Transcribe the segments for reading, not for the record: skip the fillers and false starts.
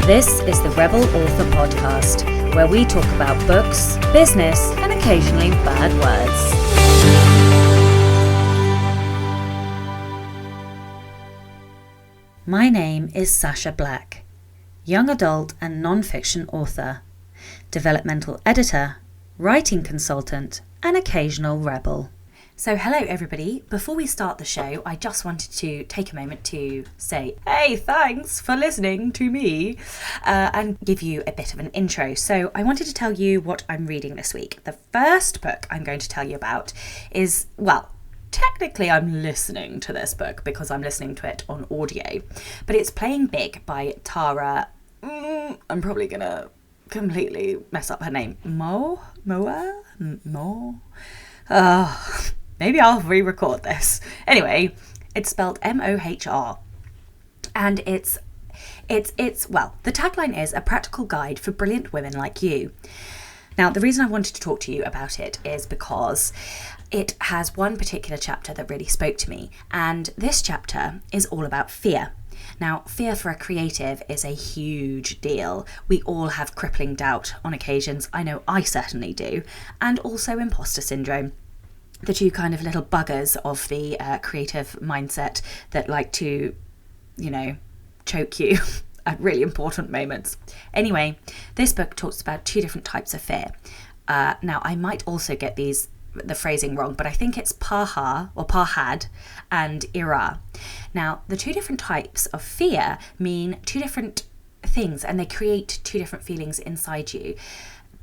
This is the Rebel Author Podcast, where we talk about books, business, and occasionally bad words. My name is Sasha Black, young adult and non-fiction author, developmental editor, writing consultant, and occasional rebel. So hello everybody, before we start the show, I just wanted to take a moment to say, hey, thanks for listening to me, and give you a bit of an intro. So I wanted to tell you what I'm reading this week. The first book I'm going to tell you about is, well, technically I'm listening to this book because I'm listening to it on audio, but it's Playing Big by Tara, I'm probably going to completely mess up her name, Maybe I'll re-record this. Anyway, it's spelled M-O-H-R. And it's well, the tagline is a practical guide for brilliant women like you. Now, the reason I wanted to talk to you about it is because it has one particular chapter that really spoke to me. And this chapter is all about fear. Now, fear for a creative is a huge deal. We all have crippling doubt on occasions. I know I certainly do. And also imposter syndrome. The two kind of little buggers of the creative mindset that like to, choke you at really important moments. Anyway, this book talks about two different types of fear. Now, I might also get the phrasing wrong, but I think it's paha or pahad and ira. Now, the two different types of fear mean two different things, and they create two different feelings inside you.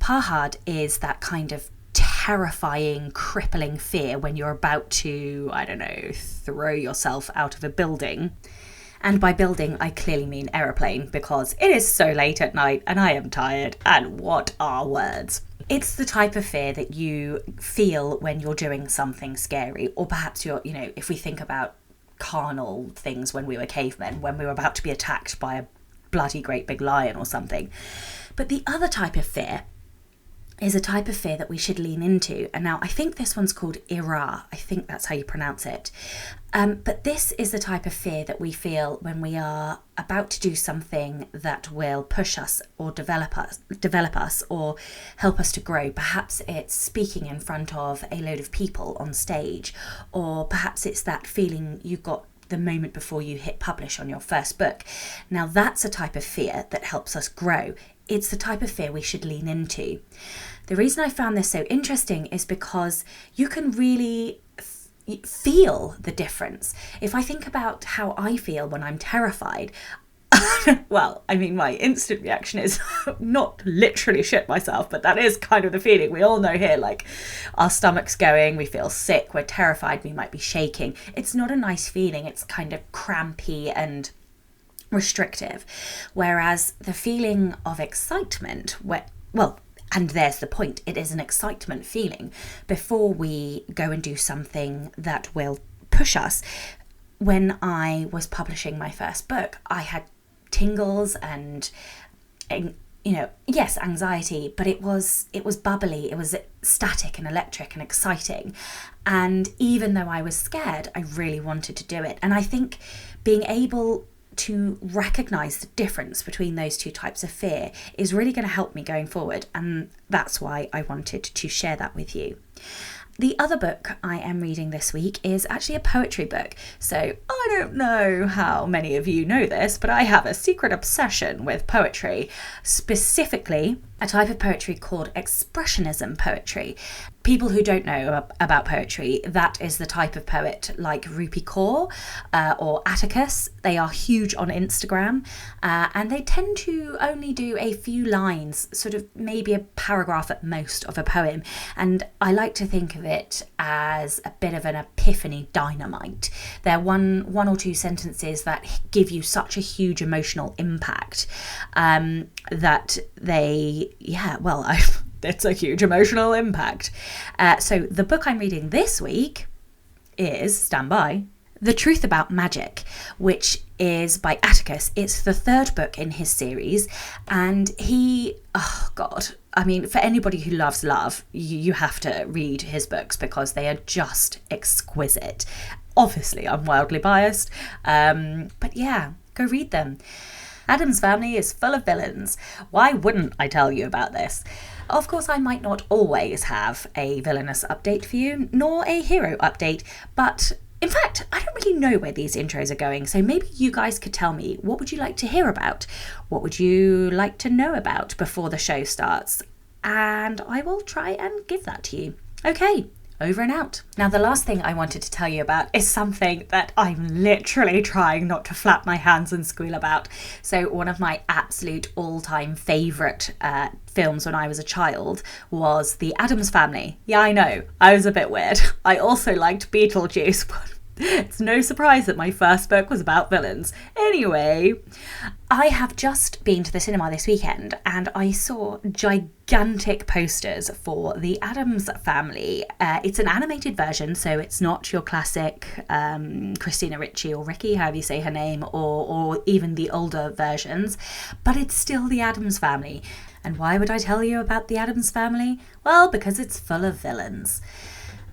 Pahad is that kind of terrifying, crippling fear when you're about to, throw yourself out of a building. And by building, I clearly mean aeroplane, because it is so late at night and I am tired, and what are words? It's the type of fear that you feel when you're doing something scary, or perhaps if we think about carnal things when we were cavemen, when we were about to be attacked by a bloody great big lion or something. But the other type of fear is a type of fear that we should lean into. And now I think this one's called ira. I think that's how you pronounce it. But this is the type of fear that we feel when we are about to do something that will push us or develop us or help us to grow. Perhaps it's speaking in front of a load of people on stage, or perhaps it's that feeling you got the moment before you hit publish on your first book. Now that's a type of fear that helps us grow. It's the type of fear we should lean into. The reason I found this so interesting is because you can really feel the difference. If I think about how I feel when I'm terrified, my instant reaction is not literally shit myself, but that is kind of the feeling we all know here. Like, our stomach's going, we feel sick, we're terrified, we might be shaking. It's not a nice feeling. It's kind of crampy and restrictive. Whereas the feeling of excitement, and there's the point, it is an excitement feeling before we go and do something that will push us. When I was publishing my first book, I had tingles and, yes, anxiety, but it was bubbly, it was static and electric and exciting. And even though I was scared, I really wanted to do it. And I think being able to recognize the difference between those two types of fear is really going to help me going forward, and that's why I wanted to share that with you. The other book I am reading this week is actually a poetry book. So I don't know how many of you know this, but I have a secret obsession with poetry, specifically a type of poetry called expressionism poetry. People who don't know about poetry, that is the type of poet like Rupi Kaur or Atticus. They are huge on Instagram, and they tend to only do a few lines, sort of maybe a paragraph at most of a poem. And I like to think of it as a bit of an epiphany dynamite. They're one or two sentences that give you such a huge emotional impact that they, it's a huge emotional impact. So the book I'm reading this week is, stand by, The Truth About Magic, which is by Atticus. It's the third book in his series, and for anybody who loves love, you have to read his books because they are just exquisite. Obviously, I'm wildly biased, but yeah, go read them. Addams Family is full of villains. Why wouldn't I tell you about this? Of course, I might not always have a villainous update for you, nor a hero update, but in fact, I don't really know where these intros are going, so maybe you guys could tell me, what would you like to hear about? What would you like to know about before the show starts? And I will try and give that to you. Okay, over and out. Now, the last thing I wanted to tell you about is something that I'm literally trying not to flap my hands and squeal about. So one of my absolute all-time favourite films when I was a child was The Addams Family. Yeah, I know, I was a bit weird. I also liked Beetlejuice, but it's no surprise that my first book was about villains. Anyway, I have just been to the cinema this weekend and I saw gigantic posters for The Addams Family. It's an animated version, so it's not your classic Christina Ricci or Ricky, however you say her name, or even the older versions, but it's still The Addams Family. And why would I tell you about The Addams Family? Well, because it's full of villains.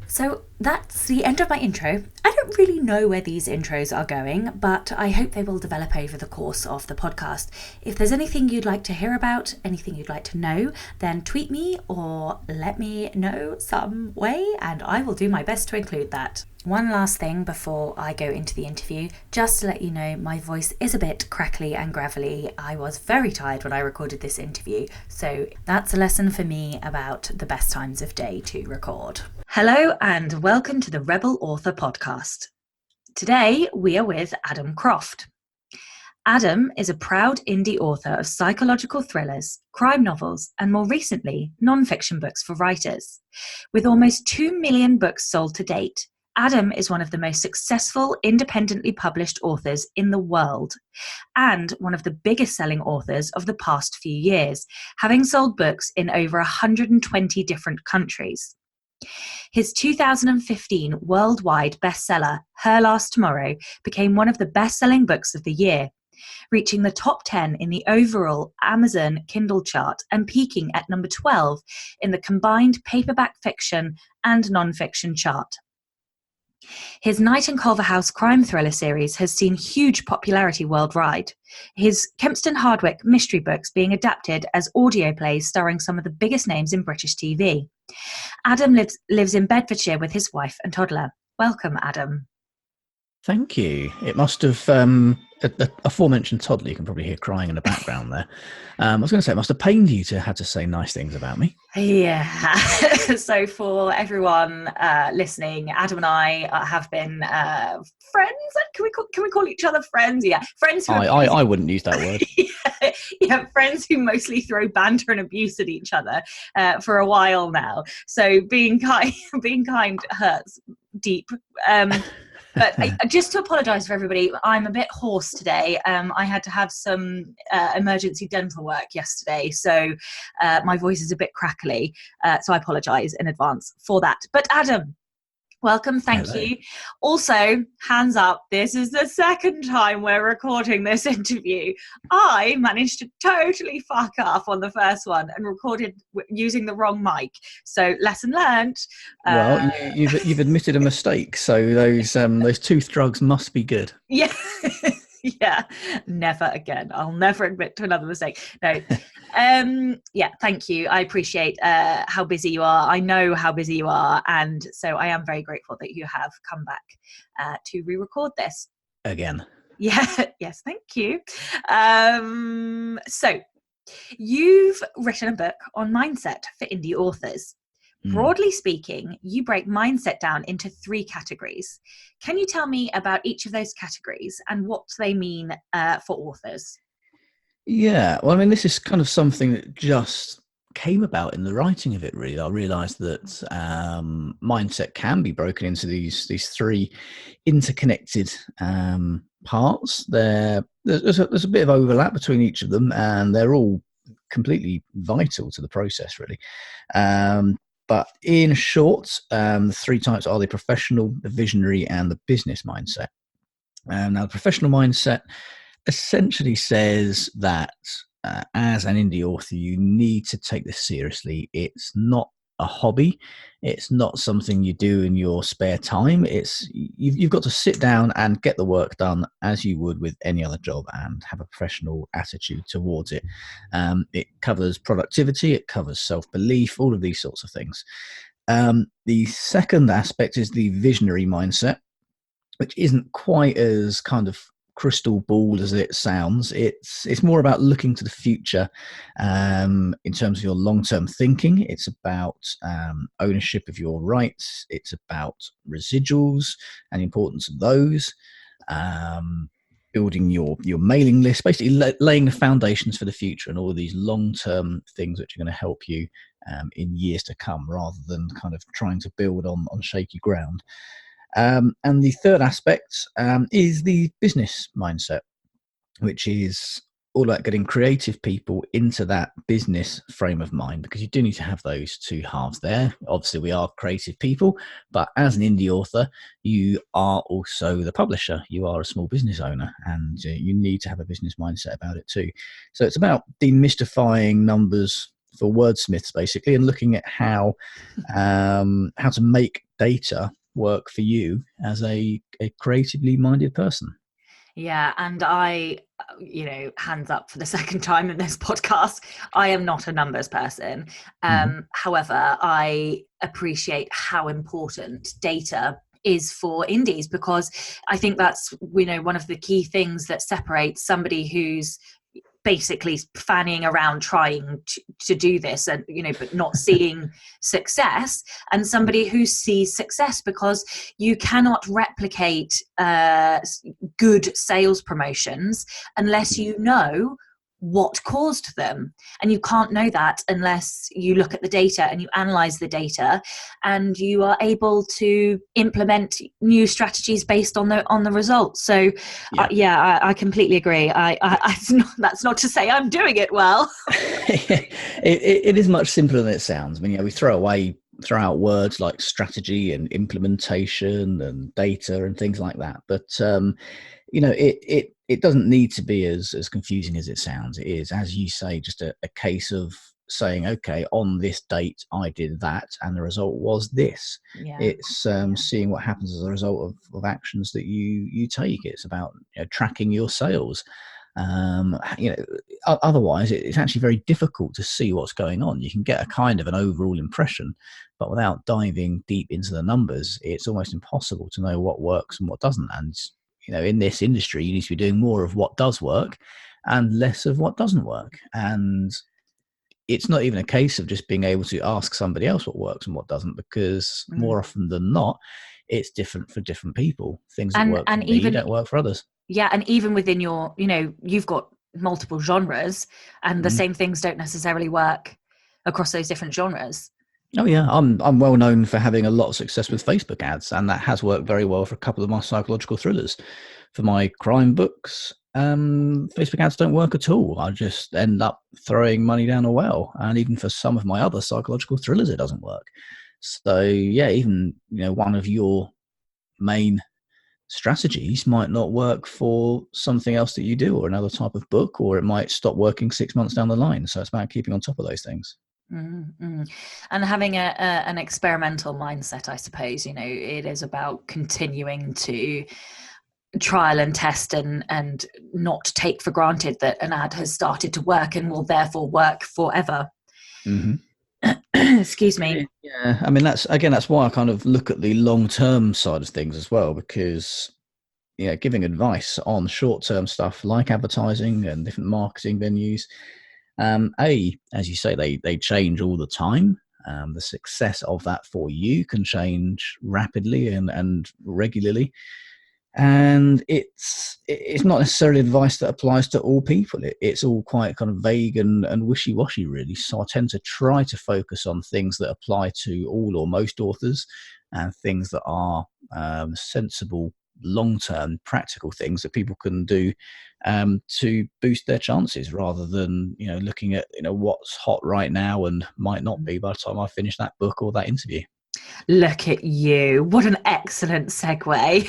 So that's the end of my intro. I don't really know where these intros are going, but I hope they will develop over the course of the podcast. If there's anything you'd like to hear about, anything you'd like to know, then tweet me or let me know some way, and I will do my best to include that. One last thing before I go into the interview, just to let you know, my voice is a bit crackly and gravelly. I was very tired when I recorded this interview, so that's a lesson for me about the best times of day to record. Hello and welcome to the Rebel Author Podcast. Today we are with Adam Croft. Adam is a proud indie author of psychological thrillers, crime novels, and more recently, non-fiction books for writers. With almost 2 million books sold to date, Adam is one of the most successful independently published authors in the world and one of the biggest selling authors of the past few years, having sold books in over 120 different countries. His 2015 worldwide bestseller, Her Last Tomorrow, became one of the best-selling books of the year, reaching the top 10 in the overall Amazon Kindle chart and peaking at number 12 in the combined paperback fiction and non-fiction chart. His Night in Culver House crime thriller series has seen huge popularity worldwide, his Kempston Hardwick mystery books being adapted as audio plays starring some of the biggest names in British TV. Adam lives in Bedfordshire with his wife and toddler. Welcome, Adam. Thank you. It must have, the aforementioned toddler, you can probably hear crying in the background there. I was going to say, it must have pained you to have to say nice things about me. Yeah. So for everyone listening, Adam and I have been friends. Can we call each other friends? Yeah, friends. Who I wouldn't use that word. yeah, friends who mostly throw banter and abuse at each other for a while now. So being kind hurts deep. But just to apologise for everybody, I'm a bit hoarse today. I had to have some emergency dental work yesterday, so my voice is a bit crackly. So I apologise in advance for that. But Adam, welcome, thank you. Also, hands up, this is the second time we're recording this interview. I managed to totally fuck up on the first one and recorded using the wrong mic. So lesson learned. Well, you've admitted a mistake, so those tooth drugs must be good. Yeah. Yeah, never again. I'll never admit to another mistake. No. Yeah, thank you. I appreciate how busy you are. I know how busy you are. And so I am very grateful that you have come back to re-record this. Again. Yeah, yes, thank you. So you've written a book on mindset for indie authors. Broadly speaking, you break mindset down into 3 categories. Can you tell me about each of those categories and what they mean for authors? Yeah, well, I mean, this is kind of something that just came about in the writing of it, really. I realised that mindset can be broken into these 3 interconnected parts. There's a bit of overlap between each of them, and they're all completely vital to the process, really. But in short, the 3 types are the professional, the visionary, and the business mindset. Now, the professional mindset essentially says that as an indie author, you need to take this seriously. It's not a hobby. It's not something you do in your spare time. You've got to sit down and get the work done as you would with any other job, and have a professional attitude towards it. It covers productivity, it covers self-belief, all of these sorts of things. The second aspect is the visionary mindset, which isn't quite as kind of crystal ball as it sounds. It's more about looking to the future in terms of your long-term thinking. It's about ownership of your rights. It's about residuals and the importance of those. Building your mailing list, basically laying the foundations for the future and all of these long-term things which are going to help you in years to come, rather than kind of trying to build on shaky ground. And the third aspect is the business mindset, which is all about getting creative people into that business frame of mind, because you do need to have those two halves there. Obviously, we are creative people, but as an indie author, you are also the publisher. You are a small business owner, and you need to have a business mindset about it too. So it's about demystifying numbers for wordsmiths, basically, and looking at how to make data work for you as a creatively minded person. Yeah, and I, hands up for the second time in this podcast, I am not a numbers person. However, I appreciate how important data is for indies, because I think that's, one of the key things that separates somebody who's basically fanning around trying to do this, and but not seeing success, and somebody who sees success, because you cannot replicate good sales promotions unless you know what caused them, and you can't know that unless you look at the data and you analyze the data, and you are able to implement new strategies based on the results. So I completely agree. That's not to say I'm doing it well. It is much simpler than it sounds. I mean, we throw out words like strategy and implementation and data and things like that, but it doesn't need to be as confusing as it sounds. It is, as you say, just a case of saying, okay, on this date I did that and the result was this. It's seeing what happens as a result of actions that you take. It's about tracking your sales. Otherwise it's actually very difficult to see what's going on. You can get a kind of an overall impression, but without diving deep into the numbers, it's almost impossible to know what works and what doesn't. And in this industry, you need to be doing more of what does work and less of what doesn't work. And it's not even a case of just being able to ask somebody else what works and what doesn't, because more often than not, it's different for different people. Things that work for me don't work for others. Yeah, and even within your, you've got multiple genres, and the same things don't necessarily work across those different genres. Oh yeah, I'm well known for having a lot of success with Facebook ads, and that has worked very well for a couple of my psychological thrillers. For my crime books, Facebook ads don't work at all. I just end up throwing money down a well, and even for some of my other psychological thrillers, it doesn't work. So yeah, even one of your main strategies might not work for something else that you do, or another type of book, or it might stop working 6 months down the line. So it's about keeping on top of those things. And having an experimental mindset, I suppose. It is about continuing to trial and test, and not take for granted that an ad has started to work and will therefore work forever. Excuse me. Yeah, I mean, that's why I kind of look at the long-term side of things as well, because giving advice on short-term stuff like advertising and different marketing venues, as you say, they change all the time. The success of that for you can change rapidly and regularly. And it's not necessarily advice that applies to all people. It's all quite kind of vague and wishy-washy, really. So I tend to try to focus on things that apply to all or most authors, and things that are sensible, long-term, practical things that people can do to boost their chances, rather than looking at what's hot right now and might not be by the time I finish that book or that interview. Look at you. What an excellent segue.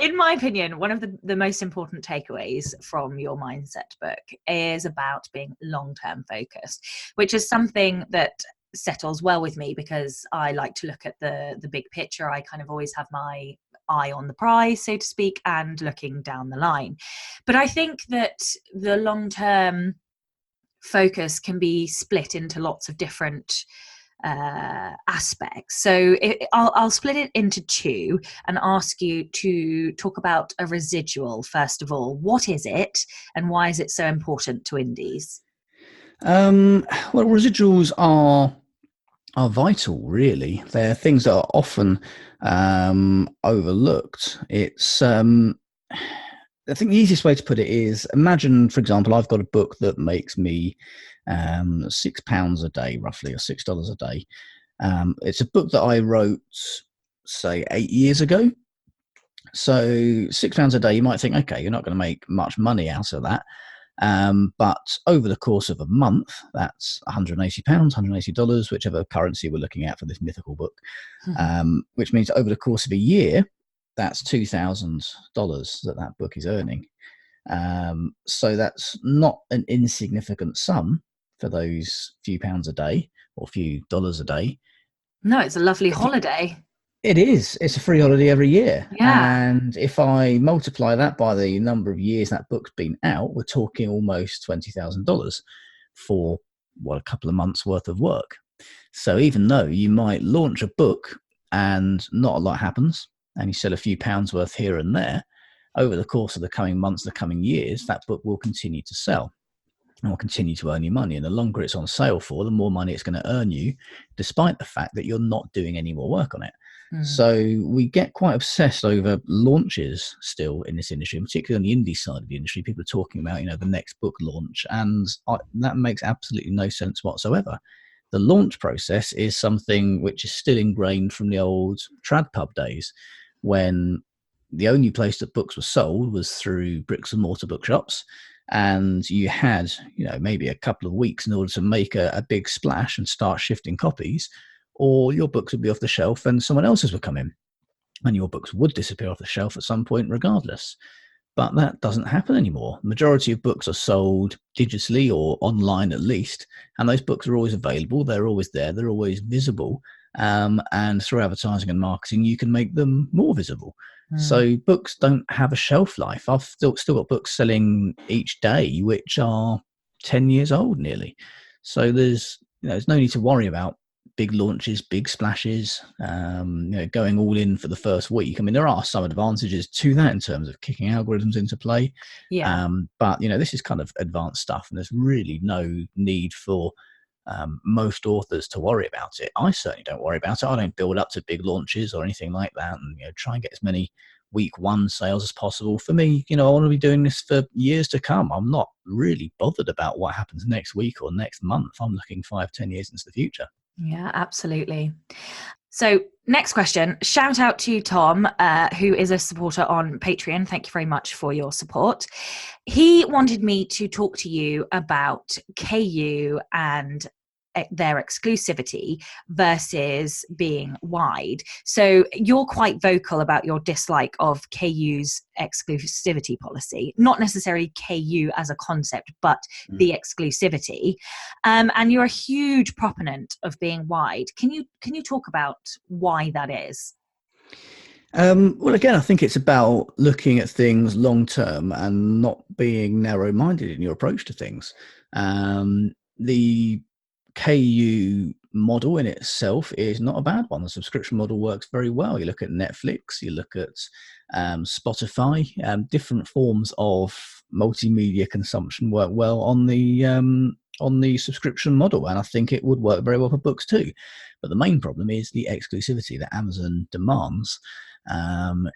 In my opinion, one of the most important takeaways from your mindset book is about being long-term focused, which is something that settles well with me because I like to look at the big picture. I kind of always have my eye on the prize, so to speak, and looking down the line. But I think that the long-term focus can be split into lots of different aspects. So I'll split it into two and ask you to talk about a residual first of all. What is it, and why is it so important to indies? Well, residuals are vital, really. They're things that are often overlooked. It's I think the easiest way to put it is, imagine, for example, I've got a book that makes me £6 a day, roughly, or $6 a day. It's a book that I wrote, say, 8 years ago. So £6 a day, you might think, okay, you're not going to make much money out of that. But over the course of a month, that's £180, $180, whichever currency we're looking at for this mythical book, which means over the course of a year, that's $2,000 that book is earning. So that's not an insignificant sum for those few pounds a day or few dollars a day. No, it's a lovely holiday. It is. It's a free holiday every year. Yeah. And if I multiply that by the number of years that book's been out, we're talking almost $20,000 for, a couple of months worth of work. So even though you might launch a book and not a lot happens, and you sell a few pounds worth here and there, over the course of the coming months, the coming years, that book will continue to sell and will continue to earn you money. And the longer it's on sale for, the more money it's going to earn you, despite the fact that you're not doing any more work on it. So we get quite obsessed over launches still in this industry, particularly on the indie side of the industry. People are talking about, the next book launch, and that makes absolutely no sense whatsoever. The launch process is something which is still ingrained from the old trad pub days, when the only place that books were sold was through bricks and mortar bookshops, and you had, maybe a couple of weeks in order to make a big splash and start shifting copies, or your books would be off the shelf and someone else's would come in, and your books would disappear off the shelf at some point regardless. But that doesn't happen anymore. The majority of books are sold digitally or online at least, and those books are always available. They're always there. They're always visible. And through advertising and marketing, you can make them more visible. So books don't have a shelf life. I've still got books selling each day, which are 10 years old nearly. So there's no need to worry about big launches, big splashes, going all in for the first week. I mean, there are some advantages to that in terms of kicking algorithms into play. Yeah. But, this is kind of advanced stuff, and there's really no need for most authors to worry about it. I certainly don't worry about it. I don't build up to big launches or anything like that, and try and get as many week one sales as possible. For me, I want to be doing this for years to come. I'm not really bothered about what happens next week or next month. I'm looking 5-10 years into the future. Yeah, absolutely. So next question, shout out to Tom, who is a supporter on Patreon. Thank you very much for your support. He wanted me to talk to you about KU and their exclusivity versus being wide. So you're quite vocal about your dislike of KU's exclusivity policy, not necessarily KU as a concept, but the exclusivity. And you're a huge proponent of being wide. Can you talk about why that is? Well, again, I think it's about looking at things long term and not being narrow minded in your approach to things. The KU model in itself is not a bad one. The subscription model works very well. You look at Netflix, you look at Spotify, different forms of multimedia consumption work well on the subscription model, and I think it would work very well for books too. But the main problem is the exclusivity that Amazon demands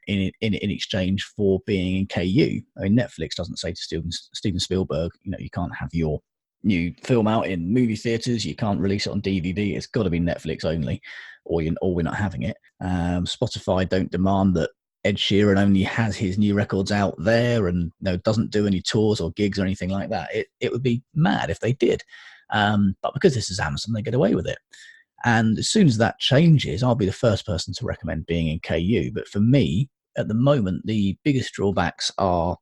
in exchange for being in KU. I mean, Netflix doesn't say to Steven Spielberg, you can't have your new film out in movie theaters, you can't release it on DVD, it's got to be Netflix only, or we're not having it. Spotify don't demand that Ed Sheeran only has his new records out there and doesn't do any tours or gigs or anything like that. It would be mad if they did. But because this is Amazon, they get away with it. And as soon as that changes, I'll be the first person to recommend being in KU. But for me, at the moment, the biggest drawbacks are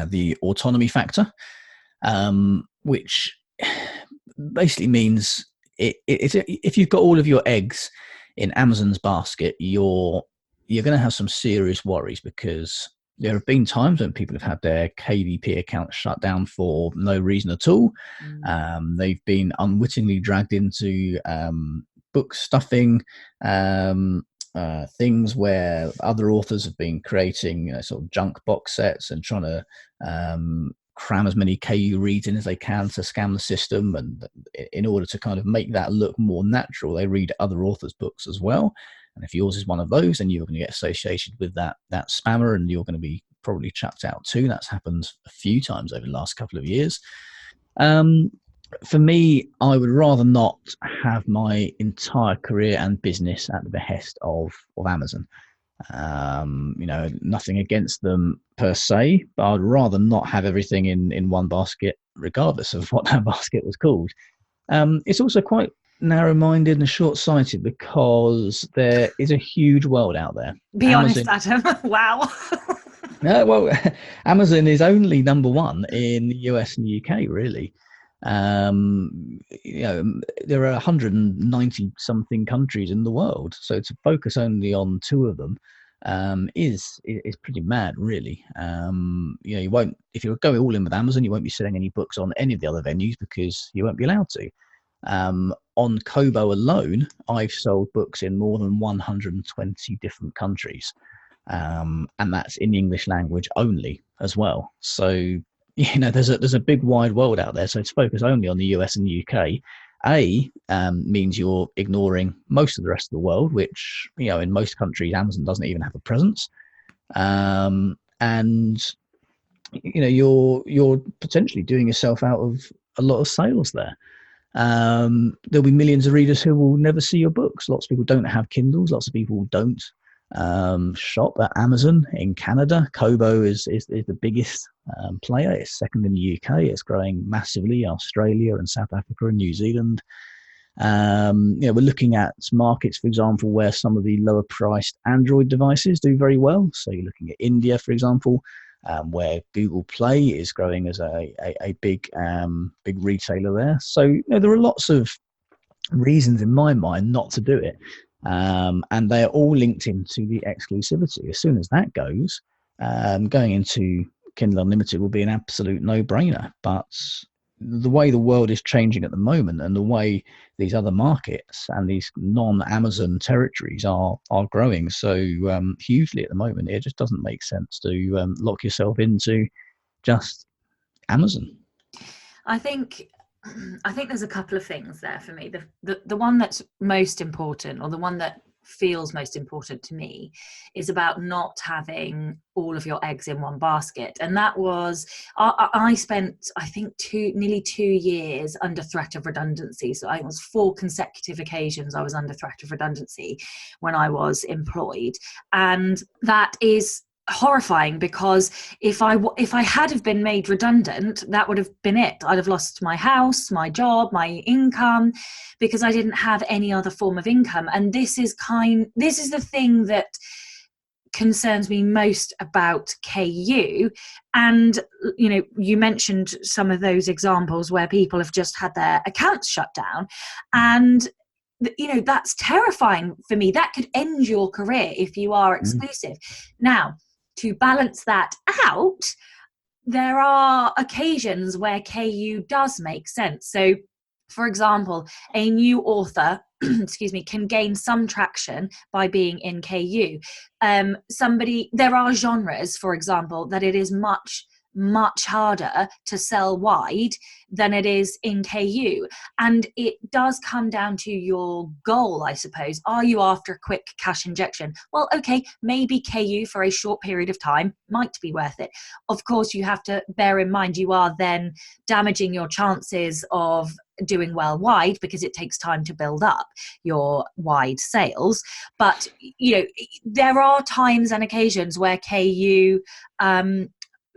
the autonomy factor, which basically means if you've got all of your eggs in Amazon's basket, you're going to have some serious worries, because there have been times when people have had their KDP accounts shut down for no reason at all. They've been unwittingly dragged into book stuffing, things where other authors have been creating sort of junk box sets and trying to cram as many KU reads in as they can to scam the system. And in order to kind of make that look more natural, they read other authors' books as well. And if yours is one of those, then you're going to get associated with that spammer, and you're going to be probably chucked out too. That's happened a few times over the last couple of years. For me, I would rather not have my entire career and business at the behest of Amazon. Nothing against them per se, but I'd rather not have everything in one basket, regardless of what that basket was called. It's also quite narrow-minded and short-sighted, because there is a huge world out there. Be honest, Adam. Wow. Well, Amazon is only number one in the US and the UK, really. There are 190 something countries in the world, so to focus only on two of them is pretty mad, really. You won't, if you're going all in with Amazon, you won't be selling any books on any of the other venues, because you won't be allowed to. On Kobo alone, I've sold books in more than 120 different countries, and that's in the English language only as well. So there's a big wide world out there. So to focus only on the US and the UK, means you're ignoring most of the rest of the world, which in most countries Amazon doesn't even have a presence, and you're potentially doing yourself out of a lot of sales there. There'll be millions of readers who will never see your books. Lots of people don't have Kindles. Lots of people don't shop at Amazon in Canada. Kobo is the biggest player. It's second in the UK. It's growing massively. Australia and South Africa and New Zealand. We're looking at markets, for example, where some of the lower priced Android devices do very well. So you're looking at India, for example, where Google Play is growing as a big retailer there. So there are lots of reasons in my mind not to do it. And they're all linked into the exclusivity. As soon as that goes, going into Kindle Unlimited will be an absolute no-brainer. But the way the world is changing at the moment, and the way these other markets and these non-Amazon territories are growing so hugely at the moment, it just doesn't make sense to lock yourself into just Amazon. I think there's a couple of things there for me. The one that's most important, or the one that feels most important to me, is about not having all of your eggs in one basket. And that was, I spent, I think, nearly 2 years under threat of redundancy. So it was 4 consecutive occasions I was under threat of redundancy when I was employed. And that is horrifying, because if I had have been made redundant, that would have been it. I'd have lost my house, my job, my income, because I didn't have any other form of income. And this is the thing that concerns me most about KU. And you mentioned some of those examples where people have just had their accounts shut down, and that's terrifying for me. That could end your career if you are exclusive. Now, to balance that out, there are occasions where KU does make sense. So, for example, a new author can gain some traction by being in KU. There are genres, for example, that it is much harder to sell wide than it is in KU. And it does come down to your goal, I suppose. Are you after a quick cash injection? Well, okay, maybe KU for a short period of time might be worth it. Of course, you have to bear in mind you are then damaging your chances of doing well wide, because it takes time to build up your wide sales. But there are times and occasions where KU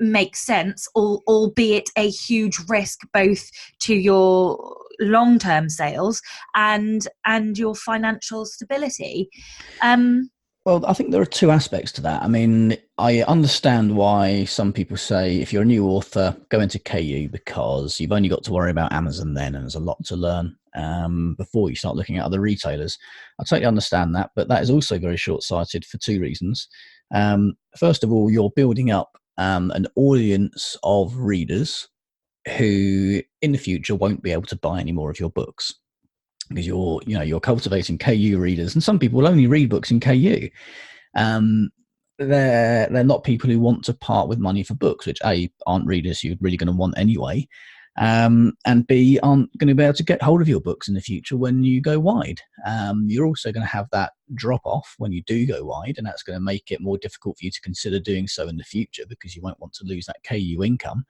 makes sense, albeit a huge risk both to your long-term sales and your financial stability. Well, I think there are two aspects to that. I mean, I understand why some people say if you're a new author, go into KU because you've only got to worry about Amazon then, and there's a lot to learn before you start looking at other retailers. I totally understand that, but that is also very short-sighted for two reasons. First of all, you're building up an audience of readers who in the future won't be able to buy any more of your books, because you're cultivating KU readers, and some people will only read books in KU. They're not people who want to part with money for books, which A, aren't readers you're really going to want anyway, and B, aren't going to be able to get hold of your books in the future when you go wide. You're also going to have that drop off when you do go wide, and that's going to make it more difficult for you to consider doing so in the future because you won't want to lose that KU income.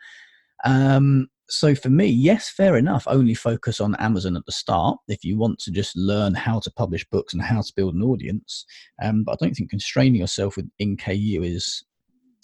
So for me, yes, fair enough. Only focus on Amazon at the start if you want to just learn how to publish books and how to build an audience. But I don't think constraining yourself in KU is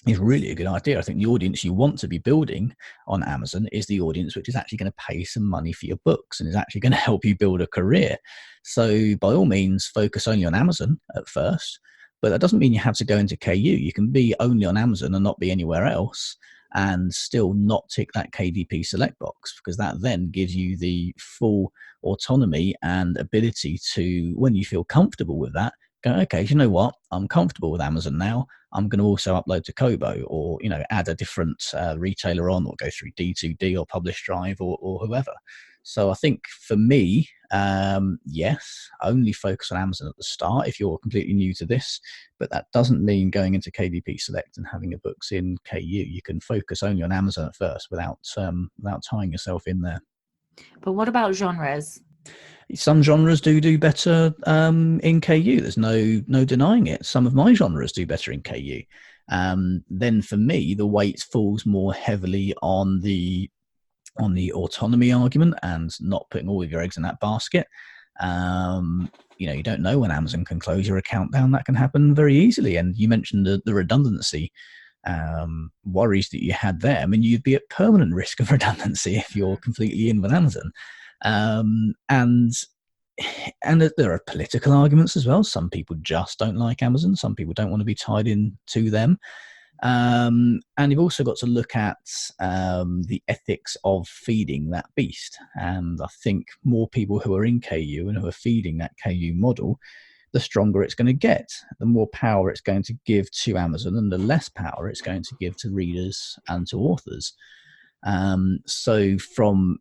really a good idea. I think the audience you want to be building on Amazon is the audience which is actually going to pay some money for your books and is actually going to help you build a career. So by all means, focus only on Amazon at first. But that doesn't mean you have to go into KU. You can be only on Amazon and not be anywhere else, and still not tick that KDP select box, because that then gives you the full autonomy and ability to, when you feel comfortable with that, go, okay, you know what, I'm comfortable with Amazon now. I'm going to also upload to Kobo, or add a different retailer on, or go through D2D or Publish Drive or whoever. So I think for me, yes, only focus on Amazon at the start if you're completely new to this, but that doesn't mean going into KDP Select and having your books in KU. You can focus only on Amazon at first without tying yourself in there. But what about genres? Some genres do better in KU. There's no denying it. Some of my genres do better in KU. Then for me, the weight falls more heavily on the autonomy argument and not putting all of your eggs in that basket. You don't know when Amazon can close your account down. That can happen very easily. And you mentioned the redundancy worries that you had there. I mean, you'd be at permanent risk of redundancy if you're completely in with Amazon. And there are political arguments as well. Some people just don't like Amazon. Some people don't want to be tied in to them. And you've also got to look at the ethics of feeding that beast. And I think more people who are in KU and who are feeding that KU model, the stronger it's going to get, the more power it's going to give to Amazon, and the less power it's going to give to readers and to authors. So from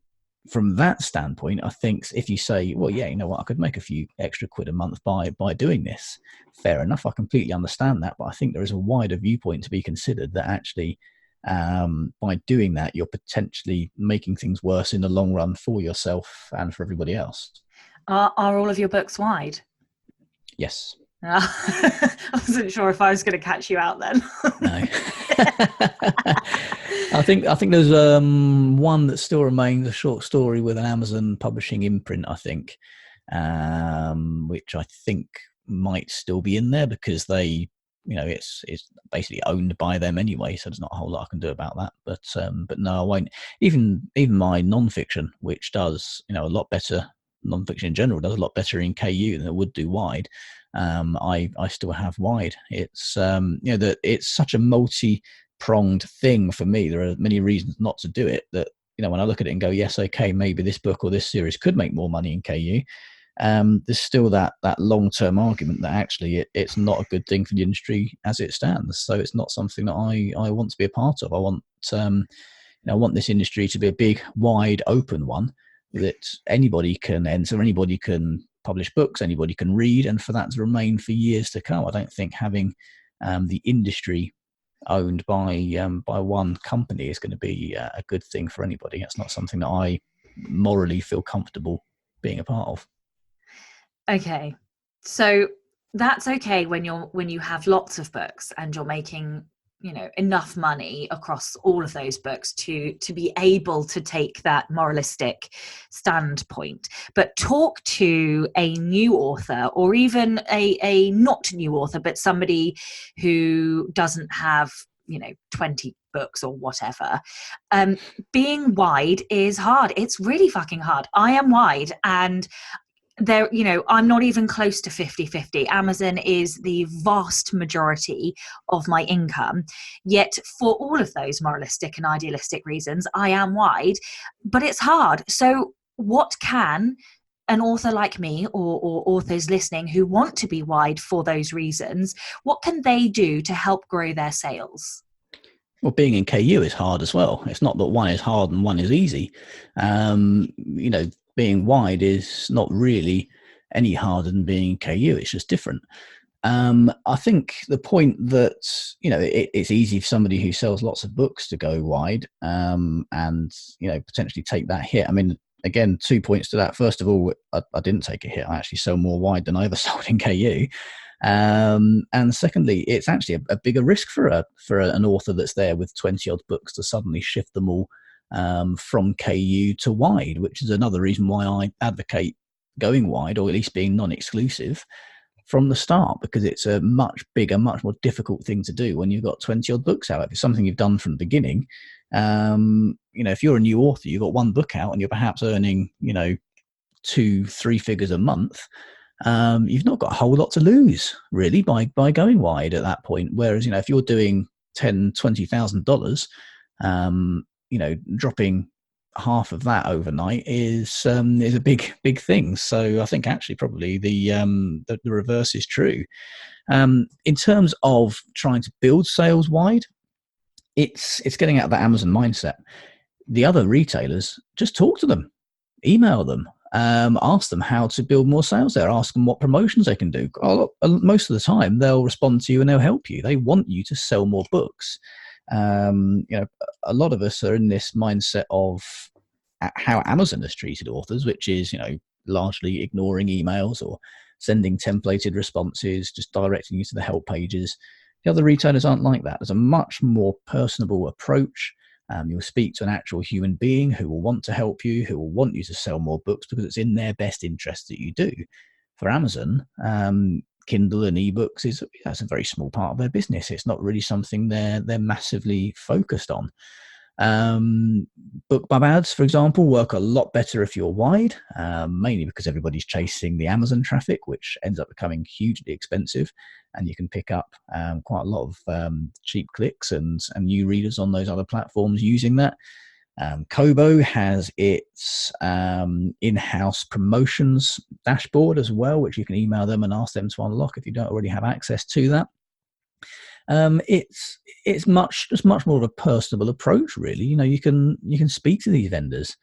that standpoint, I think if you say, well, yeah, you know what, I could make a few extra quid a month by doing this, fair enough. I completely understand that. But I think there is a wider viewpoint to be considered, that actually by doing that, you're potentially making things worse in the long run for yourself and for everybody else. Are all of your books wide? Yes. I wasn't sure if I was going to catch you out then. No. I think there's one that still remains, a short story with an Amazon publishing imprint, I think, which I think might still be in there because they, it's basically owned by them anyway, so there's not a whole lot I can do about that. But no, I won't. Even my non-fiction, which does a lot better, non-fiction in general does a lot better in KU than it would do wide. I still have wide. It's that it's such a multi-pronged thing for me. There are many reasons not to do it, that when I look at it and go, yes, okay, maybe this book or this series could make more money in KU, there's still that long-term argument that actually it's not a good thing for the industry as it stands. So it's not something that I want to be a part of. I want I want this industry to be a big, wide, open one that anybody can enter, anybody can publish books, anybody can read, and for that to remain for years to come. I don't think having the industry owned by one company is going to be a good thing for anybody. That's not something that I morally feel comfortable being a part of. Okay, so that's okay when you have lots of books and you're making enough money across all of those books to be able to take that moralistic standpoint. But talk to a new author, or even a not new author, but somebody who doesn't have 20 books or whatever. Being wide is hard. It's really fucking hard. I am wide, and there, I'm not even close to 50-50. Amazon is the vast majority of my income. Yet for all of those moralistic and idealistic reasons, I am wide, but it's hard. So what can an author like me, or authors listening who want to be wide for those reasons, what can they do to help grow their sales? Well, being in KU is hard as well. It's not that one is hard and one is easy. Being wide is not really any harder than being in KU. It's just different. I think the point that, it's easy for somebody who sells lots of books to go wide and, potentially take that hit. I mean, again, 2 points to that. First of all, I didn't take a hit. I actually sell more wide than I ever sold in KU. And secondly, it's actually a bigger risk for an author that's there with 20 odd books to suddenly shift them all from KU to wide, which is another reason why I advocate going wide, or at least being non-exclusive from the start, because it's a much bigger, much more difficult thing to do when you've got 20 odd books out. If it's something you've done from the beginning, if you're a new author, you've got one book out and you're perhaps earning, 2-3 figures a month. You've not got a whole lot to lose really by going wide at that point. Whereas, if you're doing $10,000-$20,000, dropping half of that overnight is a big thing. So I think actually probably the reverse is true. In terms of trying to build sales wide, it's getting out of that Amazon mindset. The other retailers, just talk to them, email them, ask them how to build more sales there, ask them what promotions they can do. Most of the time they'll respond to you and they'll help you. They want you to sell more books. A lot of us are in this mindset of how Amazon has treated authors, which is, largely ignoring emails or sending templated responses, just directing you to the help pages. The other retailers aren't like that. There's a much more personable approach. You'll speak to an actual human being who will want to help you, who will want you to sell more books because it's in their best interest that you do. For Amazon, Kindle and ebooks that's a very small part of their business. It's not really something they're massively focused on. BookBub ads, for example, work a lot better if you're wide, mainly because everybody's chasing the Amazon traffic, which ends up becoming hugely expensive, and you can pick up quite a lot of cheap clicks and new readers on those other platforms using that. Kobo has its in-house promotions dashboard as well, which you can email them and ask them to unlock if you don't already have access to that. It's much more of a personable approach, really. You can speak to these vendors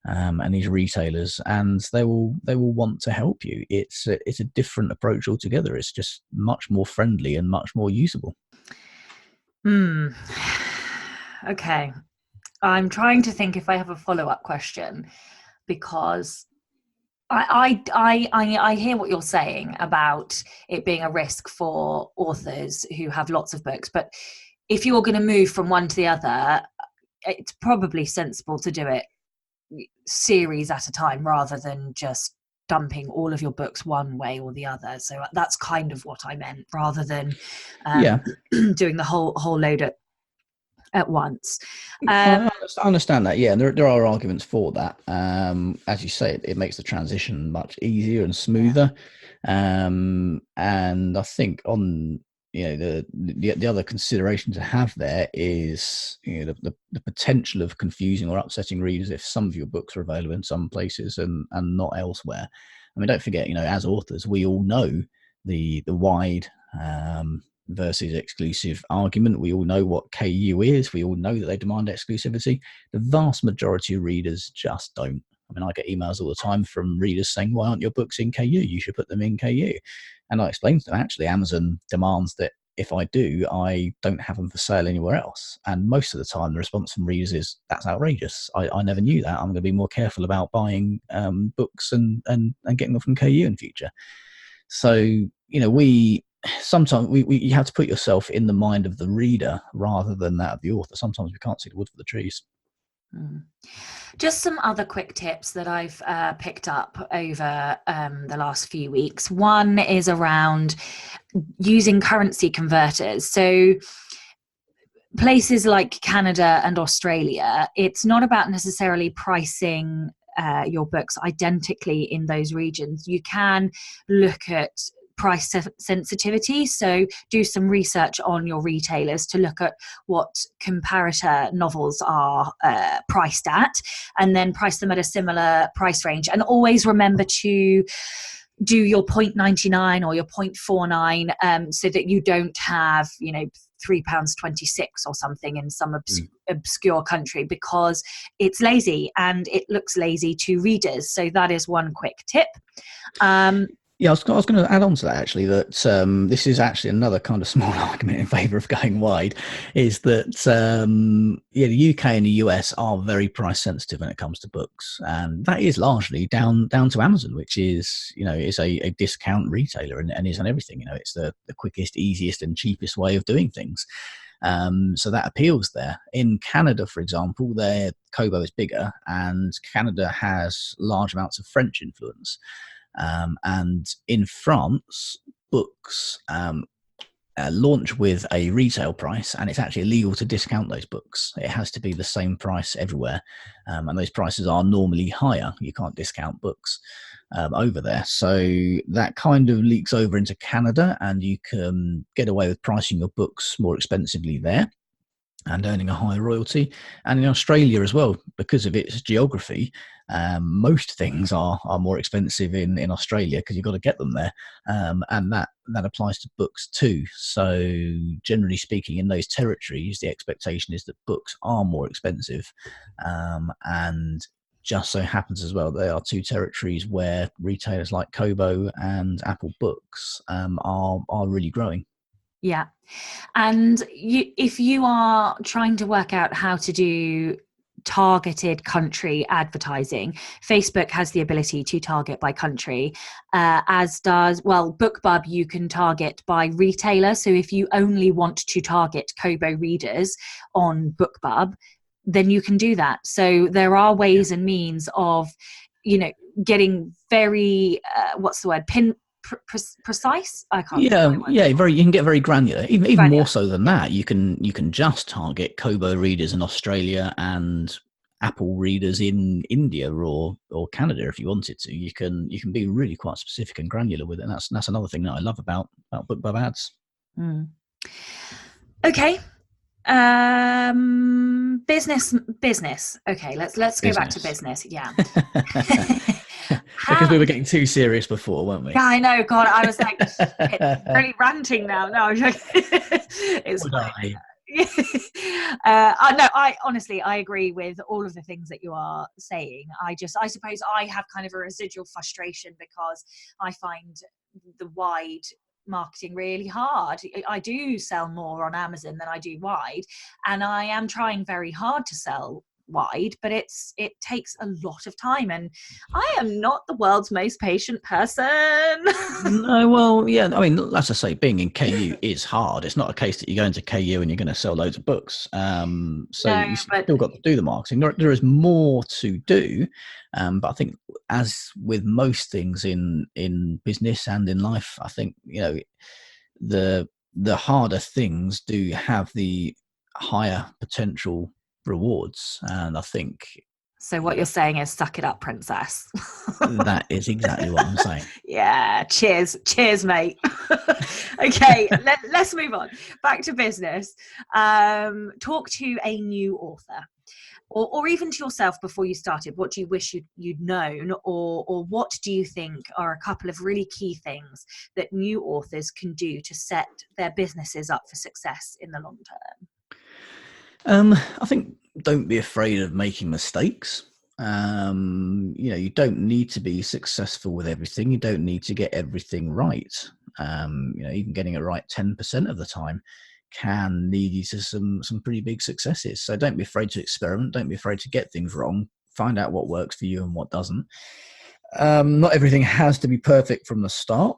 and these retailers, and they will want to help you. It's a different approach altogether. It's just much more friendly and much more usable. Okay. I'm trying to think if I have a follow-up question, because I hear what you're saying about it being a risk for authors who have lots of books, but if you're going to move from one to the other, it's probably sensible to do it series at a time rather than just dumping all of your books one way or the other. So that's kind of what I meant, rather than doing the whole load at once. I understand that. Yeah, there are arguments for that. As you say, it makes the transition much easier and smoother. And I think on the other consideration to have there is the potential of confusing or upsetting readers if some of your books are available in some places and not elsewhere. I mean, don't forget, as authors, we all know the wide versus exclusive argument. We all know what KU is. We all know that they demand exclusivity. The vast majority of readers just don't. I mean, I get emails all the time from readers saying, why aren't your books in KU? You should put them in KU. And I explain to them, actually, Amazon demands that if I do, I don't have them for sale anywhere else. And most of the time, the response from readers is, that's outrageous. I never knew that. I'm going to be more careful about buying books and getting them from KU in future. So, sometimes you have to put yourself in the mind of the reader rather than that of the author. Sometimes we can't see the wood for the trees. Just some other quick tips that I've picked up over the last few weeks. One is around using currency converters. So places like Canada and Australia, it's not about necessarily pricing your books identically in those regions. You can look at price sensitivity, so do some research on your retailers to look at what comparator novels are priced at, and then price them at a similar price range. And always remember to do your 0.99 or your 0.49, so that you don't have, £3.26 or something in some obscure country, because it's lazy and it looks lazy to readers. So that is one quick tip. Yeah, I was going to add on to that, actually, that this is actually another kind of small argument in favour of going wide, is that, the UK and the US are very price sensitive when it comes to books. And that is largely down to Amazon, which is, is a discount retailer and is on everything. It's the quickest, easiest and cheapest way of doing things. So that appeals there. In Canada, for example, their Kobo is bigger, and Canada has large amounts of French influence. And in France, books launch with a retail price, and it's actually illegal to discount those books. It has to be the same price everywhere, and those prices are normally higher. You can't discount books over there. So that kind of leaks over into Canada, and you can get away with pricing your books more expensively there and earning a higher royalty. And in Australia as well, because of its geography, most things are more expensive in Australia because you've got to get them there. And that applies to books too. So generally speaking, in those territories, the expectation is that books are more expensive. And just so happens as well, there are two territories where retailers like Kobo and Apple Books are really growing. Yeah. And if you are trying to work out how to do targeted country advertising, Facebook has the ability to target by country, as does, BookBub, you can target by retailer. So if you only want to target Kobo readers on BookBub, then you can do that. So there are ways and means of, getting very, precise. I can't. You can get very granular. Even more so than that, you can just target Kobo readers in Australia and Apple readers in India or Canada if you wanted to. You can be really quite specific and granular with it. And that's another thing that I love about BookBub ads. Okay. Business. Okay, let's go back to business. Yeah. Because we were getting too serious before, weren't we? Yeah, I know. God, I was like really ranting now. No, it's fine. No, I honestly, I agree with all of the things that you are saying. I suppose I have kind of a residual frustration because I find the wide marketing really hard. I do sell more on Amazon than I do wide, and I am trying very hard to sell wide, but it takes a lot of time, and I am not the world's most patient person. No, well, yeah, I mean, as I say, being in KU is hard. It's not a case that you go into KU and you're going to sell loads of books. You've still got to do the marketing. There is more to do, but I think, as with most things in business and in life, I think the harder things do have the higher potential rewards, and I think. So what you're saying is, suck it up, princess. That is exactly what I'm saying. Yeah, cheers, mate. Okay, let's move on. Back to business. Talk to a new author, or even to yourself before you started. What do you wish you'd known, or what do you think are a couple of really key things that new authors can do to set their businesses up for success in the long term? I think don't be afraid of making mistakes. You don't need to be successful with everything. You don't need to get everything right. Even getting it right 10% of the time can lead you to some pretty big successes. So don't be afraid to experiment. Don't be afraid to get things wrong. Find out what works for you and what doesn't. Not everything has to be perfect from the start.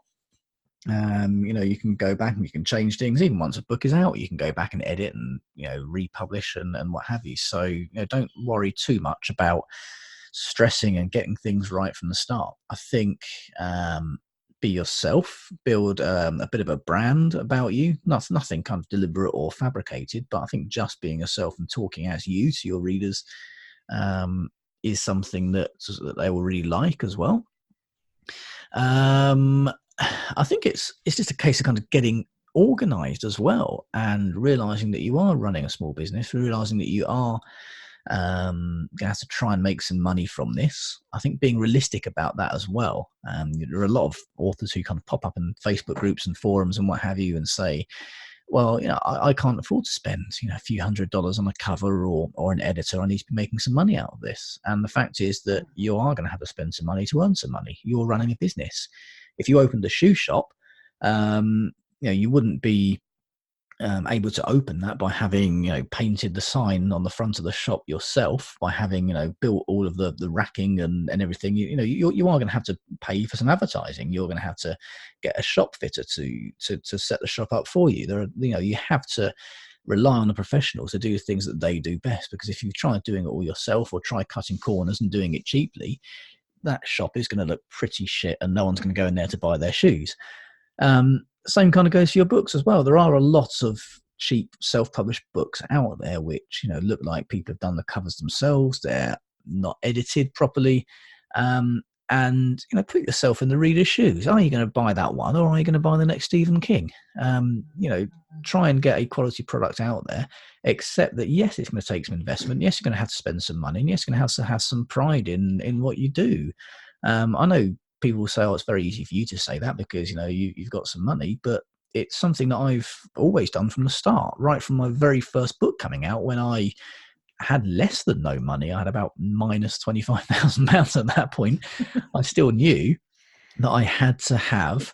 You can go back and you can change things. Even once a book is out, you can go back and edit and republish and what have you. So don't worry too much about stressing and getting things right from the start. I think be yourself, build a bit of a brand about you. Nothing kind of deliberate or fabricated, but I think just being yourself and talking as you to your readers is something that they will really like as well. I think it's just a case of kind of getting organized as well, and realizing that you are running a small business, realizing that you are going to have to try and make some money from this. I think being realistic about that as well. There are a lot of authors who kind of pop up in Facebook groups and forums and what have you and say, well, I can't afford to spend, a few $100s on a cover or an editor. I need to be making some money out of this. And the fact is that you are going to have to spend some money to earn some money. You're running a business. If you opened a shoe shop, you wouldn't be able to open that by having painted the sign on the front of the shop yourself, by having built all of the racking and everything. You are going to have to pay for some advertising. You're going to have to get a shop fitter to set the shop up for you. You have to rely on the professionals to do things that they do best, because if you try doing it all yourself or try cutting corners and doing it cheaply, that shop is going to look pretty shit and no one's going to go in there to buy their shoes. Same kind of goes for your books as well. There are a lot of cheap self-published books out there which look like people have done the covers themselves. They're not edited properly, and put yourself in the reader's shoes. Are you going to buy that one, or are you going to buy the next Stephen King? Try and get a quality product out there, except that yes, it's going to take some investment. Yes, you're going to have to spend some money, and yes, you're going to have some pride in what you do. I know people will say, oh, it's very easy for you to say that because you've got some money, but it's something that I've always done from the start, right from my very first book coming out, when I had less than no money. I had about minus £25,000 at that point. I still knew that I had to have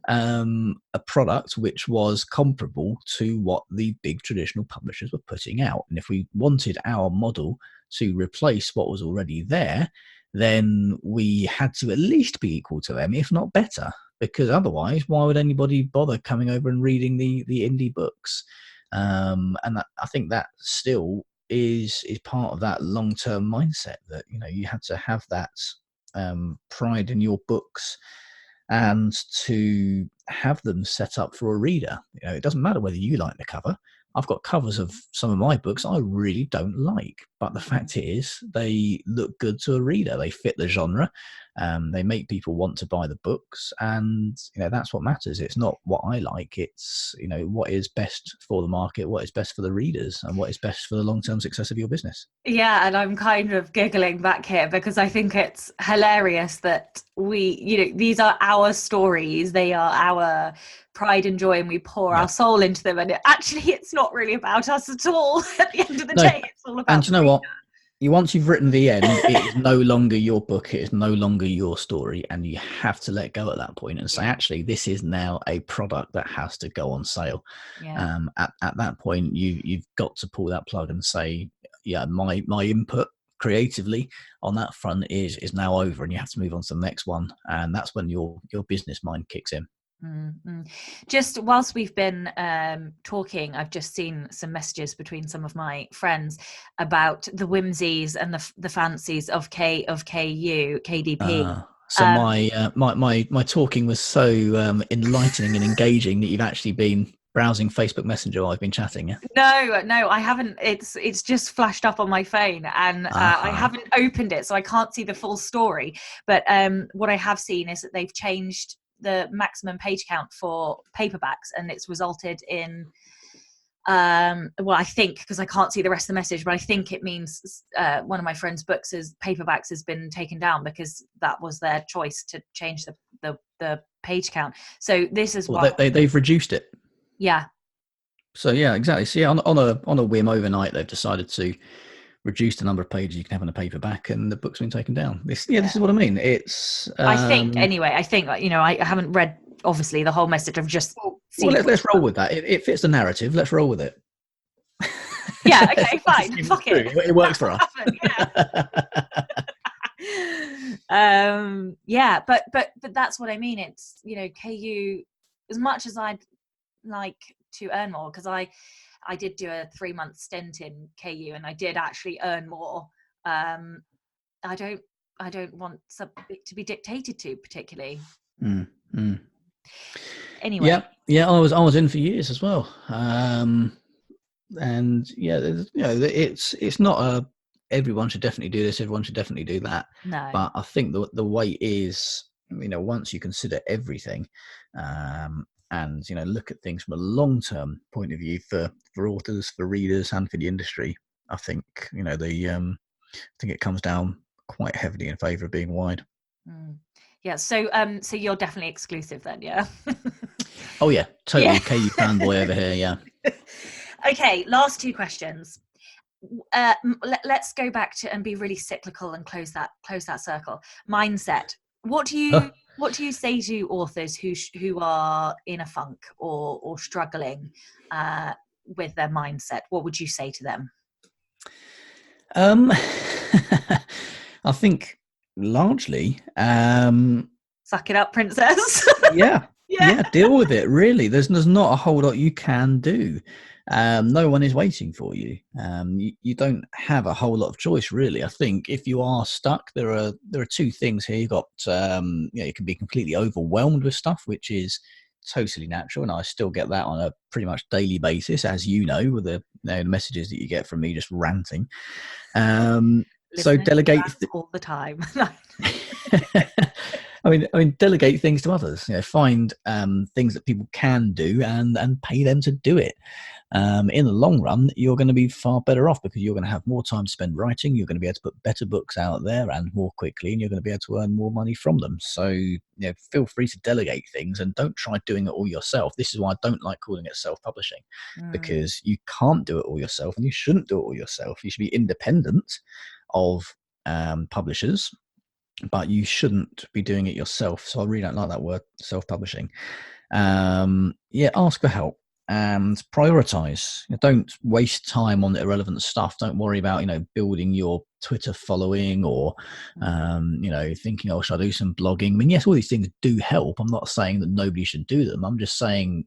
a product which was comparable to what the big traditional publishers were putting out. And if we wanted our model to replace what was already there, then we had to at least be equal to them, if not better, because otherwise, why would anybody bother coming over and reading the indie books? And I think that still is part of that long-term mindset, that you had to have that pride in your books and to have them set up for a reader. It doesn't matter whether you like the cover. I've got covers of some of my books I really don't like, but the fact is they look good to a reader. They fit the genre. They make people want to buy the books, and that's what matters. It's not what I like. It's what is best for the market, what is best for the readers, and what is best for the long-term success of your business. Yeah, and I'm kind of giggling back here because I think it's hilarious that these are our stories. They are our pride and joy, and we pour our soul into them. And it's not really about us at all. At the end of the day, it's all about. And you know what? Once you've written the end, it is no longer your book. It is no longer your story, and you have to let go at that point and say, actually, this is now a product that has to go on sale. At that point, you've got to pull that plug and say, my input creatively on that front is now over, and you have to move on to the next one. And that's when your business mind kicks in. Mm-hmm. Just whilst we've been talking, I've just seen some messages between some of my friends about the whimsies and the fancies of KDP. So my talking was so enlightening and engaging that you've actually been browsing Facebook Messenger while I've been chatting. Yeah? No, I haven't. It's just flashed up on my phone, and I haven't opened it, so I can't see the full story. But what I have seen is that they've changed the maximum page count for paperbacks, and it's resulted in I think, because I can't see the rest of the message, but I think it means one of my friend's books paperbacks has been taken down because that was their choice to change the page count. So this is why they've reduced it. Yeah. So yeah, exactly. So yeah, on a whim overnight, they've decided to reduce the number of pages you can have in a paperback, and the book's been taken down. This is what I mean. It's I think I haven't read obviously the whole message. I've just seen. Well, let's roll with that. It fits the narrative. Let's roll with it. Yeah. Okay. Fine. Fuck it. It works for us. But that's what I mean. It's KU, as much as I'd like to earn more, because I did do a 3-month stint in KU and I did actually earn more. I don't want something to be dictated to particularly. Mm. Anyway. Yeah, I was in for years as well. And yeah, it's not a everyone should definitely do this, everyone should definitely do that. No. But I think the way is, once you consider everything, and look at things from a long term point of view for authors, for readers, and for the industry, I think I think it comes down quite heavily in favour of being wide. Yeah, so you're definitely exclusive then, yeah? Oh yeah, totally. Yeah. KU fanboy over here. Yeah. Okay, last two questions. Let's go back to and be really cyclical and close that circle. Mindset. What do you say to authors who are in a funk or struggling with their mindset? What would you say to them? I think largely, Suck it up, princess. yeah, Yeah. yeah, deal with it. Really, there's not a whole lot you can do. No one is waiting for you. You don't have a whole lot of choice, really. I think if you are stuck, there are two things here. You've got, you can be completely overwhelmed with stuff, which is totally natural, and I still get that on a pretty much daily basis, as you know, with the messages that you get from me just ranting. So Listening delegate all the time. I mean, delegate things to others. Find things that people can do and pay them to do it. In the long run, you're going to be far better off because you're going to have more time to spend writing. You're going to be able to put better books out there and more quickly, and you're going to be able to earn more money from them. So, feel free to delegate things and don't try doing it all yourself. This is why I don't like calling it self-publishing, because you can't do it all yourself, and you shouldn't do it all yourself. You should be independent of publishers, but you shouldn't be doing it yourself. So I really don't like that word, self-publishing. Ask for help and prioritize. Don't waste time on irrelevant stuff. Don't worry about building your Twitter following or thinking, oh, should I do some blogging? I mean, yes, all these things do help. I'm not saying that nobody should do them. I'm just saying,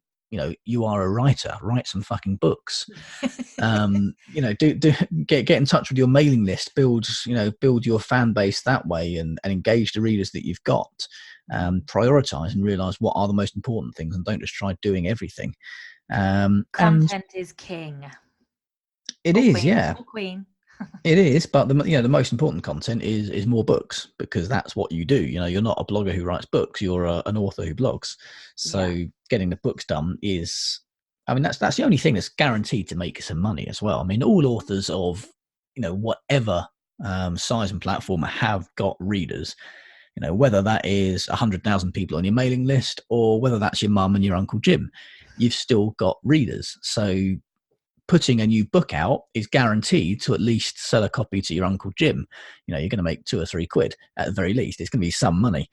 you are a writer, write some fucking books. Get in touch with your mailing list, build your fan base that way, and engage the readers that you've got. Prioritize and realize what are the most important things, and don't just try doing everything. Content is king. It is, queen, yeah. Queen. It is, but the most important content is more books, because that's what you do. You're not a blogger who writes books; you're an author who blogs. So getting the books done is, I mean, that's the only thing that's guaranteed to make some money as well. I mean, all authors of whatever size and platform have got readers. Whether that is 100,000 people on your mailing list or whether that's your mum and your Uncle Jim, you've still got readers. So putting a new book out is guaranteed to at least sell a copy to your Uncle Jim. You're going to make 2 or 3 quid at the very least. It's going to be some money.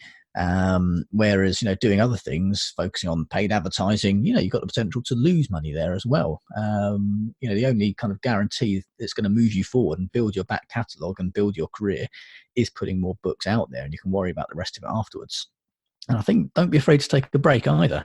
Whereas, doing other things, focusing on paid advertising, you've got the potential to lose money there as well. The only kind of guarantee that's going to move you forward and build your back catalogue and build your career is putting more books out there, and you can worry about the rest of it afterwards. And I think don't be afraid to take a break either.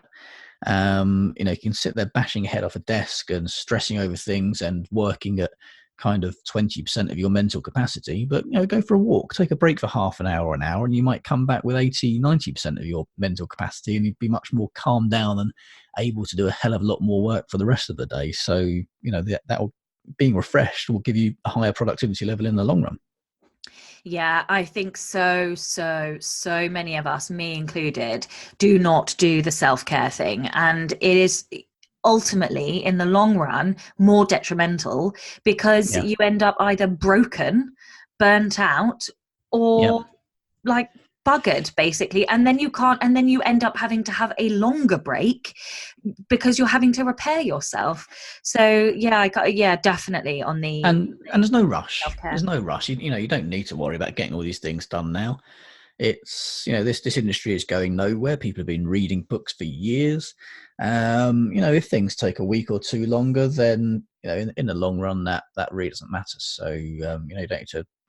You can sit there bashing your head off a desk and stressing over things and working at kind of 20% of your mental capacity, but go for a walk, take a break for half an hour or an hour, and you might come back with 80-90% of your mental capacity, and you'd be much more calmed down and able to do a hell of a lot more work for the rest of the day. So that being refreshed will give you a higher productivity level in the long run. Yeah, I think so many of us, me included, do not do the self-care thing. And it is ultimately, in the long run, more detrimental because you end up either broken, burnt out, or like buggered, basically. And then you end up having to have a longer break because you're having to repair yourself. So definitely on the and there's no rush. self-care. There's no rush. You don't need to worry about getting all these things done now. It's this industry is going nowhere. People have been reading books for years. If things take a week or 2 longer, then in the long run that really doesn't matter. So you don't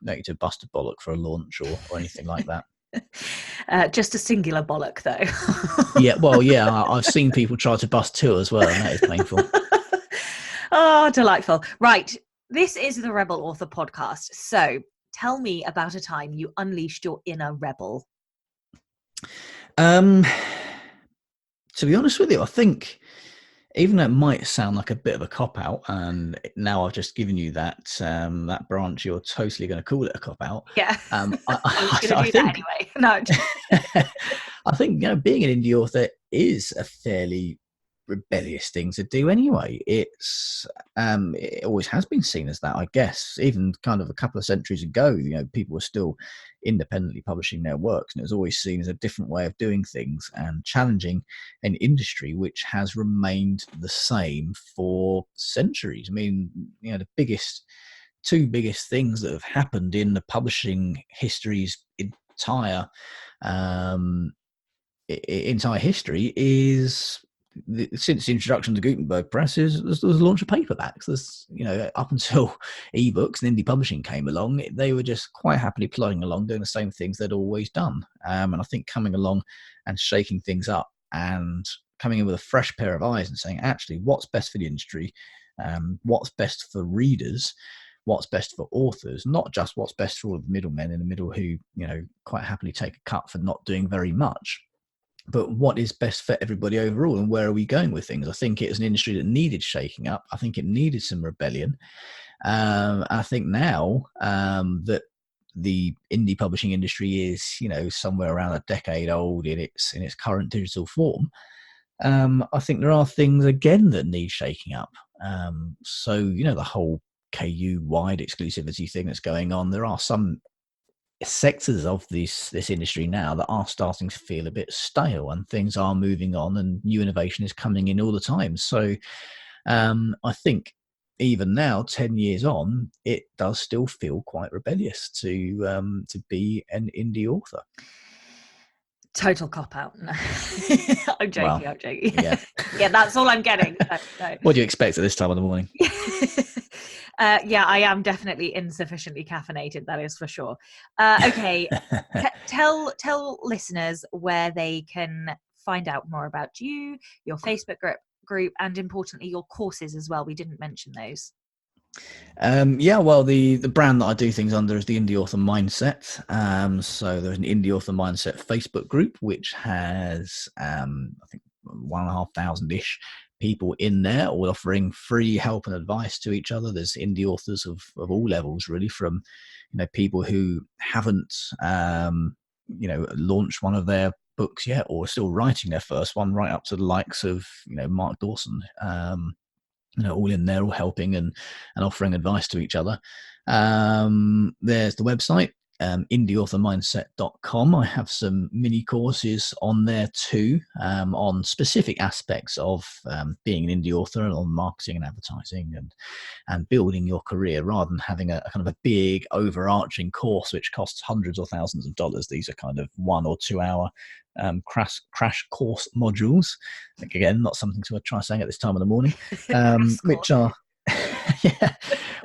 need to bust a bollock for a launch or anything like that. Just a singular bollock, though. I've seen people try to bust 2 as well, and that is painful. Oh, delightful. Right. This is the Rebel Author Podcast. So tell me about a time you unleashed your inner rebel. To be honest with you, I think, even though it might sound like a bit of a cop out, and now I've just given you that branch, you're totally going to call it a cop out. Yeah. I, I was going to I do that think, anyway. No. I think, being an indie author is a fairly rebellious thing to do anyway. It always has been seen as that, I guess. Even kind of a couple of centuries ago, people were still independently publishing their works, and it was always seen as a different way of doing things and challenging an industry which has remained the same for centuries. I mean, the two biggest things that have happened in the publishing history's um, entire history is, since the introduction of the Gutenberg press, is the launch of paperbacks. There's, up until ebooks and indie publishing came along, they were just quite happily plodding along, doing the same things they'd always done. And I think coming along and shaking things up and coming in with a fresh pair of eyes and saying, actually, what's best for the industry, what's best for readers, what's best for authors, not just what's best for all of the middlemen in the middle who, quite happily take a cut for not doing very much, but what is best for everybody overall, and where are we going with things? I think it is an industry that needed shaking up. I think it needed some rebellion. I think now that the indie publishing industry is, somewhere around a decade old in its current digital form, I think there are things again that need shaking up. So the whole KU wide exclusivity thing that's going on, there are some sectors of this industry now that are starting to feel a bit stale, and things are moving on and new innovation is coming in all the time. So I think even now, 10 years on, it does still feel quite rebellious to be an indie author. Total cop out. No. I'm joking. Well, I'm joking. yeah. Yeah, that's all I'm getting. No. What do you expect at this time of the morning? Yeah, I am definitely insufficiently caffeinated. That is for sure. Okay, tell listeners where they can find out more about you, your Facebook group, and importantly, your courses as well. We didn't mention those. Yeah, well, the brand that I do things under is the Indie Author Mindset. So there's an Indie Author Mindset Facebook group, which has, I think, 1,500-ish people in there, all offering free help and advice to each other. There's indie authors of all levels, really, from, people who haven't, launched one of their books yet, or still writing their first one, right up to the likes of, Mark Dawson. All in there, all helping and offering advice to each other. There's the website, indieauthormindset.com. I have some mini courses on there too, on specific aspects of being an indie author, and on marketing and advertising and building your career, rather than having a kind of a big overarching course which costs hundreds or thousands of dollars. These are kind of 1 or 2 hour crash course modules. Again, not something to try saying at this time of the morning, which are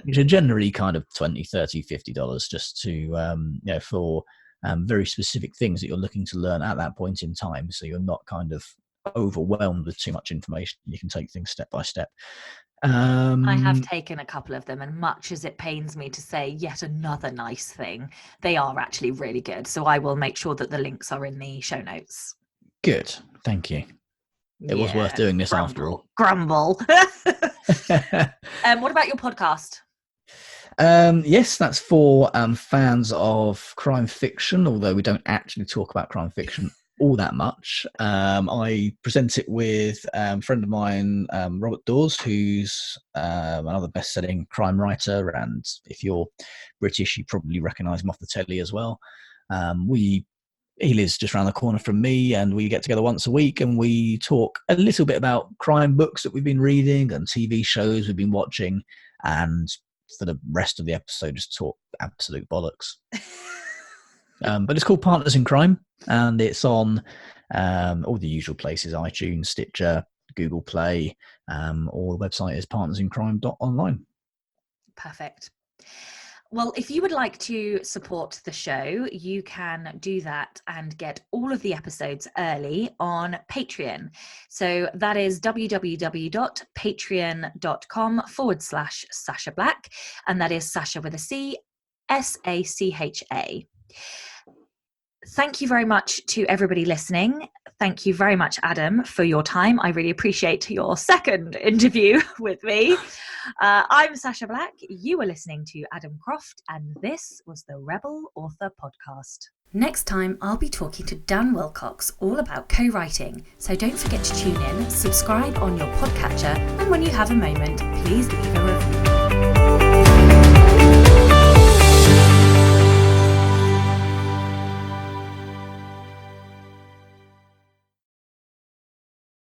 which are generally kind of $20, $30, $50 just to for very specific things that you're looking to learn at that point in time, so you're not kind of overwhelmed with too much information. You can take things step by step. I have taken a couple of them, and much as it pains me to say yet another nice thing, they are actually really good. So I will make sure that the links are in the show notes. Good. Thank you. It was worth doing this after all. Grumble. What about your podcast? Yes, that's for fans of crime fiction, although we don't actually talk about crime fiction all that much. I present it with a friend of mine, Robert Dawes, who's another best-selling crime writer, and if you're British, you probably recognise him off the telly as well. He lives just around the corner from me, and we get together once a week and we talk a little bit about crime books that we've been reading and TV shows we've been watching, and for the rest of the episode just talk absolute bollocks. But it's called Partners in Crime, and it's on all the usual places: iTunes, Stitcher, Google Play, or the website is partnersincrime.online. Perfect. Well, if you would like to support the show, you can do that and get all of the episodes early on Patreon. So that is www.patreon.com/Sasha Black. And that is Sasha with a C, SACHA. thank you very much to everybody listening. Thank you very much, Adam, for your time. I really appreciate your second interview with me. I'm Sasha Black. You were listening to Adam Croft, and this was the Rebel Author Podcast. Next time, I'll be talking to Dan Wilcox all about co-writing. So don't forget to tune in, subscribe on your podcatcher, and when you have a moment, please leave a review.